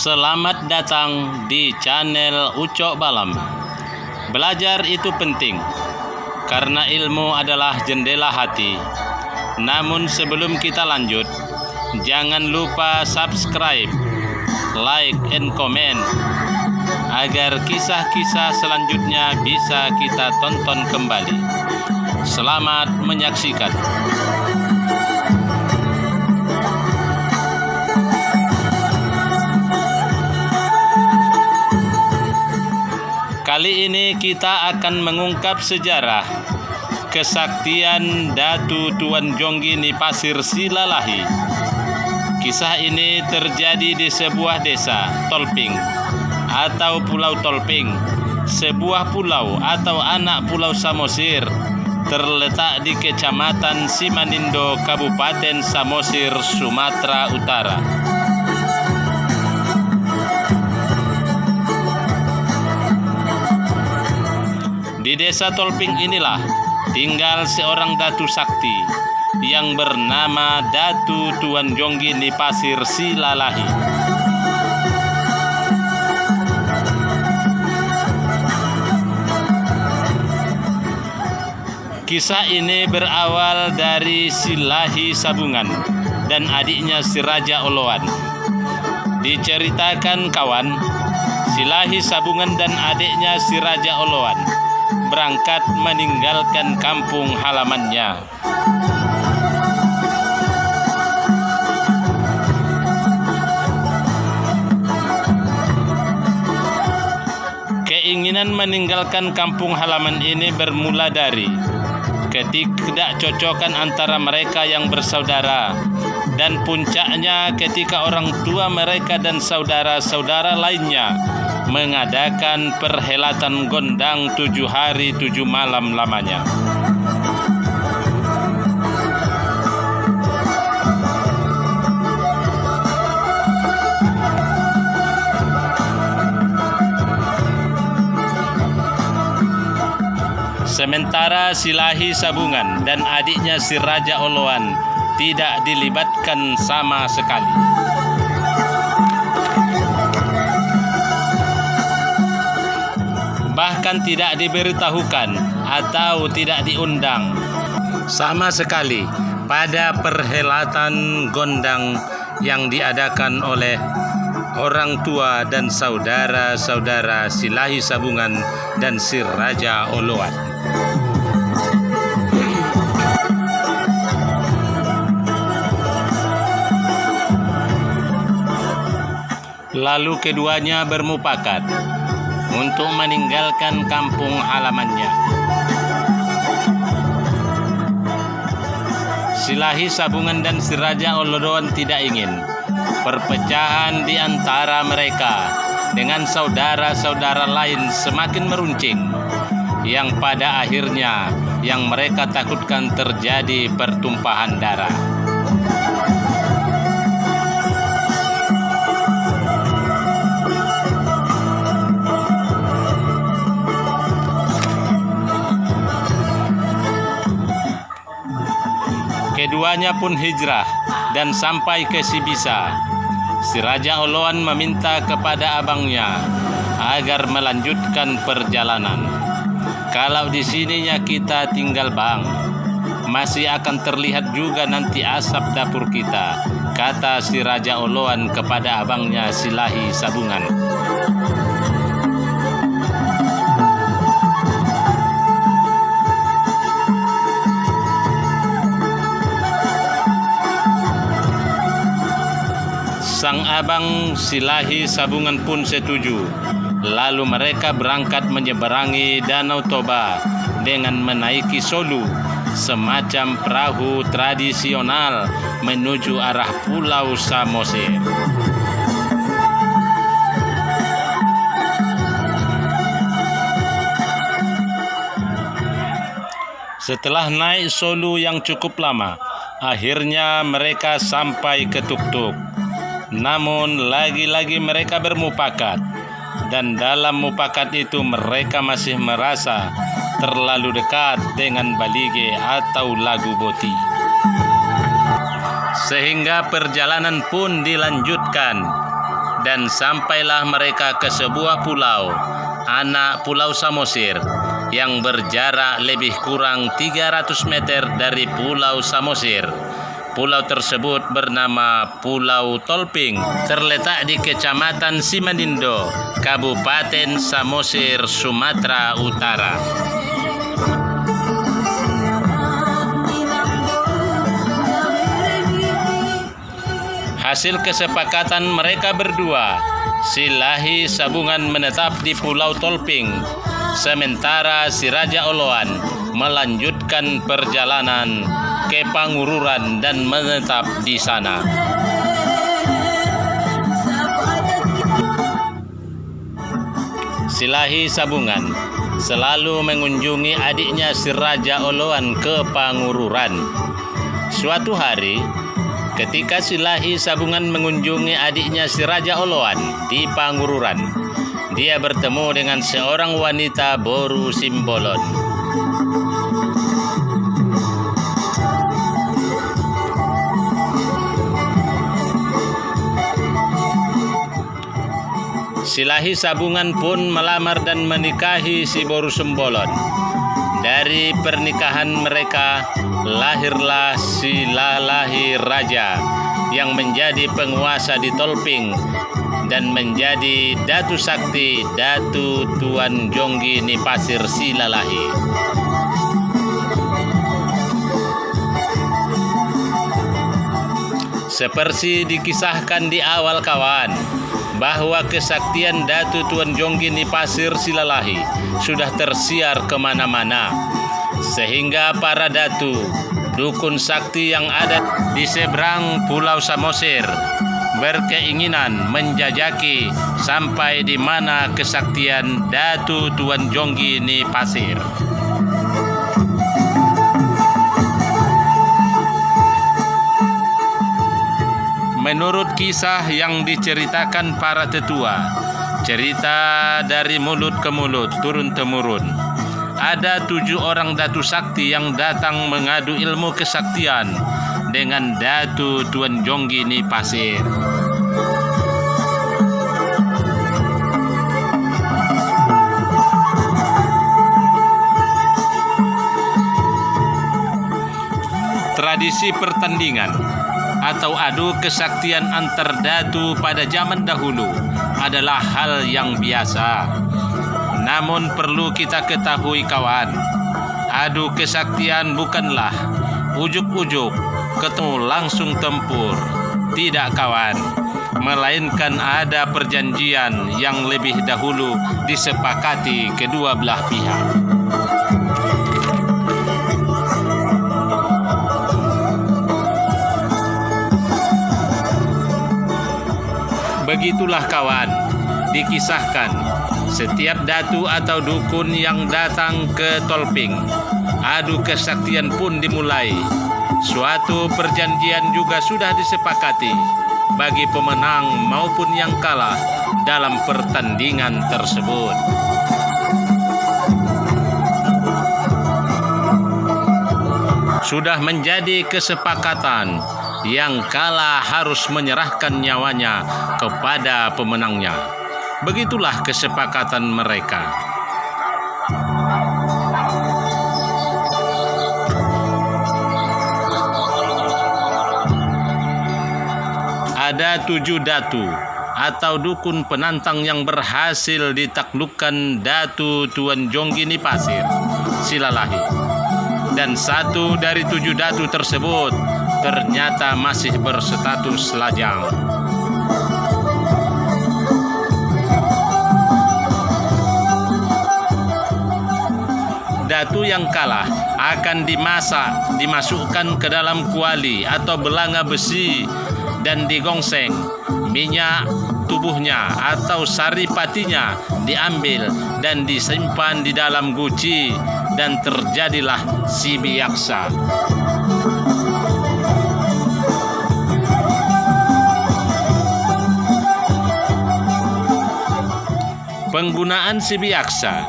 Selamat datang di channel Ucok Balam. Belajar itu penting, karena ilmu adalah jendela hati. Namun sebelum kita lanjut, jangan lupa subscribe, like, and comment, agar kisah-kisah selanjutnya bisa kita tonton kembali. Selamat menyaksikan. Kali ini kita akan mengungkap sejarah kesaktian Datu Tuan Jonggi di Pasir Silalahi. Kisah ini terjadi di sebuah desa Tolping atau Pulau Tolping, sebuah pulau atau anak Pulau Samosir terletak di Kecamatan Simanindo, Kabupaten Samosir, Sumatera Utara. Di desa Tolping inilah tinggal seorang datu sakti yang bernama Datu Tuan Jonggi di Pasir Silalahi. Kisah ini berawal dari Silahi Sabungan dan adiknya si Raja Oloan. Diceritakan kawan, Silahi Sabungan dan adiknya si Raja Oloan berangkat meninggalkan kampung halamannya. Keinginan meninggalkan kampung halaman ini bermula dari ketidakcocokan antara mereka yang bersaudara, dan puncaknya ketika orang tua mereka dan saudara-saudara lainnya mengadakan perhelatan gondang 7 hari 7 malam lamanya. Sementara Silahi Sabungan dan adiknya si Raja Oloan tidak dilibatkan sama sekali. Bahkan tidak diberitahukan atau tidak diundang sama sekali pada perhelatan gondang yang diadakan oleh orang tua dan saudara-saudara Silahi Sabungan dan si Raja Oloan. Lalu keduanya bermufakat untuk meninggalkan kampung halamannya. Silahi Sabungan dan si Raja Oloan tidak ingin perpecahan di antara mereka dengan saudara-saudara lain semakin meruncing, yang pada akhirnya yang mereka takutkan terjadi pertumpahan darah. Keduanya pun hijrah dan sampai ke Sibisa. Si Raja Oloan meminta kepada abangnya agar melanjutkan perjalanan. Kalau di sininya kita tinggal bang, masih akan terlihat juga nanti asap dapur kita, kata si Raja Oloan kepada abangnya Silahi Sabungan. Sang abang Silahi Sabungan pun setuju. Lalu mereka berangkat menyeberangi Danau Toba dengan menaiki solu, semacam perahu tradisional menuju arah Pulau Samosir. Setelah naik solu yang cukup lama, akhirnya mereka sampai ke Tuktuk. Namun lagi-lagi mereka bermufakat, dan dalam mufakat itu mereka masih merasa terlalu dekat dengan Balige atau Lagu Boti. Sehingga perjalanan pun dilanjutkan dan sampailah mereka ke sebuah pulau, anak Pulau Samosir, yang berjarak lebih kurang 300 meter dari Pulau Samosir. Pulau tersebut bernama Pulau Tolping, terletak di Kecamatan Simanindo, Kabupaten Samosir, Sumatera Utara. Hasil kesepakatan mereka berdua, si Lahi Sabungan menetap di Pulau Tolping, sementara si Raja Oloan melanjutkan perjalanan ke Pangururan dan menetap di sana. Si Lahi Sabungan selalu mengunjungi adiknya si Raja Oloan ke Pangururan. Suatu hari, ketika si Lahi Sabungan mengunjungi adiknya si Raja Oloan di Pangururan, dia bertemu dengan seorang wanita Boru Simbolon. Si Lahi Sabungan pun melamar dan menikahi si Boru Simbolon. Dari pernikahan mereka lahirlah si Lalahi Raja yang menjadi penguasa di Tolping dan menjadi Datu Sakti Datu Tuan Jonggi Nipasir si Lalahi. Seperti dikisahkan di awal kawan, bahwa kesaktian Datu Tuan Jonggi Nipasir si Lalahi sudah tersiar kemana-mana, sehingga para datu, dukun sakti yang ada di seberang Pulau Samosir berkeinginan menjajaki sampai di mana kesaktian Datu Tuan Jonggi Nipasir. Menurut kisah yang diceritakan para tetua, cerita dari mulut ke mulut, turun-temurun, ada 7 orang Datu Sakti yang datang mengadu ilmu kesaktian dengan Datu Tuan Jonggi Nipasir. Tradisi pertandingan atau adu kesaktian antar datu pada zaman dahulu adalah hal yang biasa. Namun perlu kita ketahui kawan, adu kesaktian bukanlah ujuk-ujuk ketemu langsung tempur. Tidak kawan, melainkan ada perjanjian yang lebih dahulu disepakati kedua belah pihak. Begitulah kawan, dikisahkan setiap datu atau dukun yang datang ke Tolping, adu kesaktian pun dimulai. Suatu perjanjian juga sudah disepakati bagi pemenang maupun yang kalah dalam pertandingan tersebut. Sudah menjadi kesepakatan yang kalah harus menyerahkan nyawanya kepada pemenangnya. Begitulah kesepakatan mereka. Ada 7 datu atau dukun penantang yang berhasil ditaklukkan Datu Tuan Jonggi Nipasir si Lalahi. Dan 1 dari 7 datu tersebut ternyata masih berstatus lajang. Datu yang kalah akan dimasukkan ke dalam kuali atau belanga besi dan digongseng. Minyak tubuhnya atau saripatinya diambil dan disimpan di dalam guci, dan terjadilah si biaksa. Penggunaan si biaksa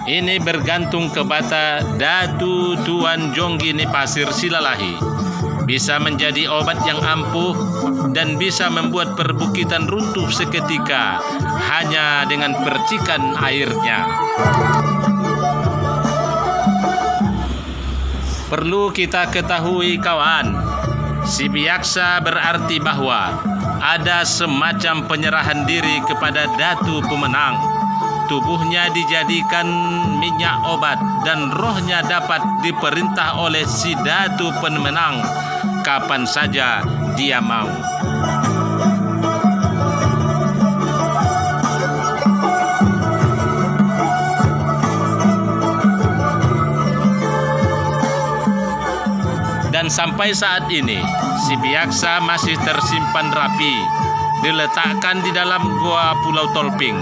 ini bergantung kepada Datu Tuan Jonggi Nipasir si Lalahi. bisa menjadi obat yang ampuh dan bisa membuat perbukitan runtuh seketika hanya dengan percikan airnya. Perlu kita ketahui kawan, si biaksa berarti bahwa ada semacam penyerahan diri kepada datu pemenang. Tubuhnya dijadikan minyak obat dan rohnya dapat diperintah oleh si datu pemenang kapan saja dia mau. Dan sampai saat ini, si biaksa masih tersimpan rapi, diletakkan di dalam goa Pulau Tolping,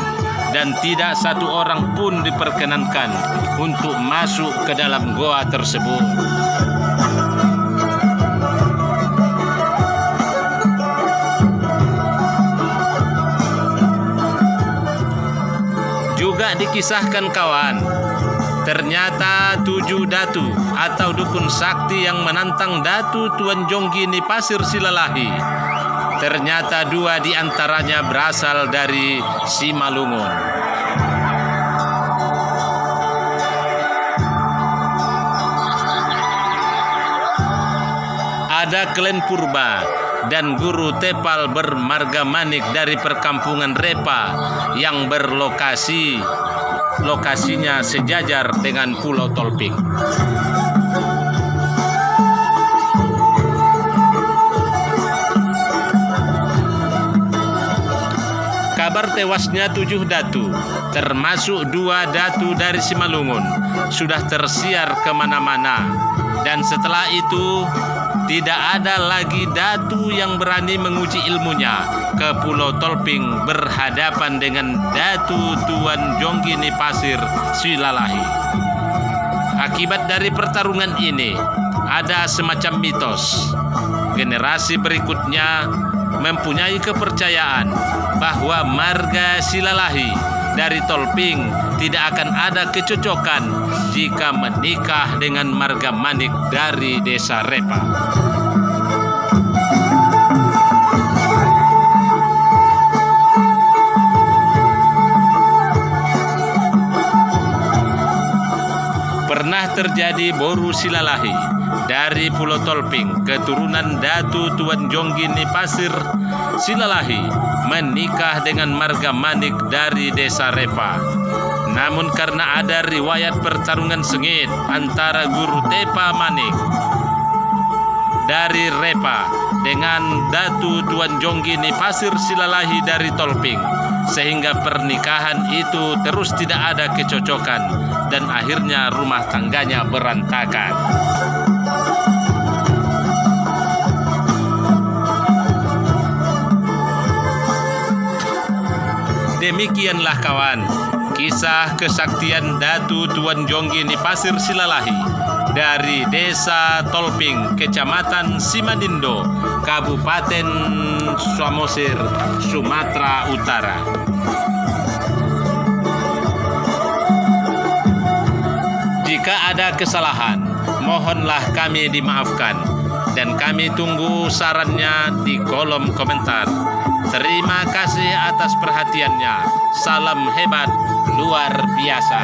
dan tidak satu orang pun diperkenankan untuk masuk ke dalam goa tersebut. Juga dikisahkan kawan, ternyata 7 datu atau dukun sakti yang menantang Datu Tuan Jonggi ni Pasir Silalahi. Ternyata 2 di antaranya berasal dari Simalungun. Ada Klen Purba dan Guru Tepal bermarga manik dari perkampungan Repa yang lokasinya sejajar dengan Pulau Tolping. Kabar tewasnya 7 datu, termasuk 2 datu dari Simalungun, sudah tersiar kemana-mana. Dan setelah itu, tidak ada lagi datu yang berani menguji ilmunya ke Pulau Tolping berhadapan dengan Datu Tuan Jonggi ni Pasir Silalahi. Akibat dari pertarungan ini, ada semacam mitos. Generasi berikutnya mempunyai kepercayaan bahwa marga Silalahi dari Tolping tidak akan ada kecocokan jika menikah dengan marga manik dari desa Repa. Pernah terjadi Boru Silalahi dari Pulau Tolping, keturunan Datu Tuan Jonggi ni Pasir Silalahi, menikah dengan marga manik dari desa Repa. Namun karena ada riwayat pertarungan sengit antara Guru Tepa Manik dari Repa dengan Datu Tuan Jonggi ni Pasir Silalahi dari Tolping, sehingga pernikahan itu terus tidak ada kecocokan dan akhirnya rumah tangganya berantakan. Demikianlah kawan, kisah kesaktian Datu Tuan Jonggi ni Pasir Silalahi dari desa Tolping, kecamatan Simanindo, Kabupaten Samosir, Sumatera Utara. Jika ada kesalahan, mohonlah kami dimaafkan, dan kami tunggu sarannya di kolom komentar. Terima kasih atas perhatiannya. Salam hebat luar biasa.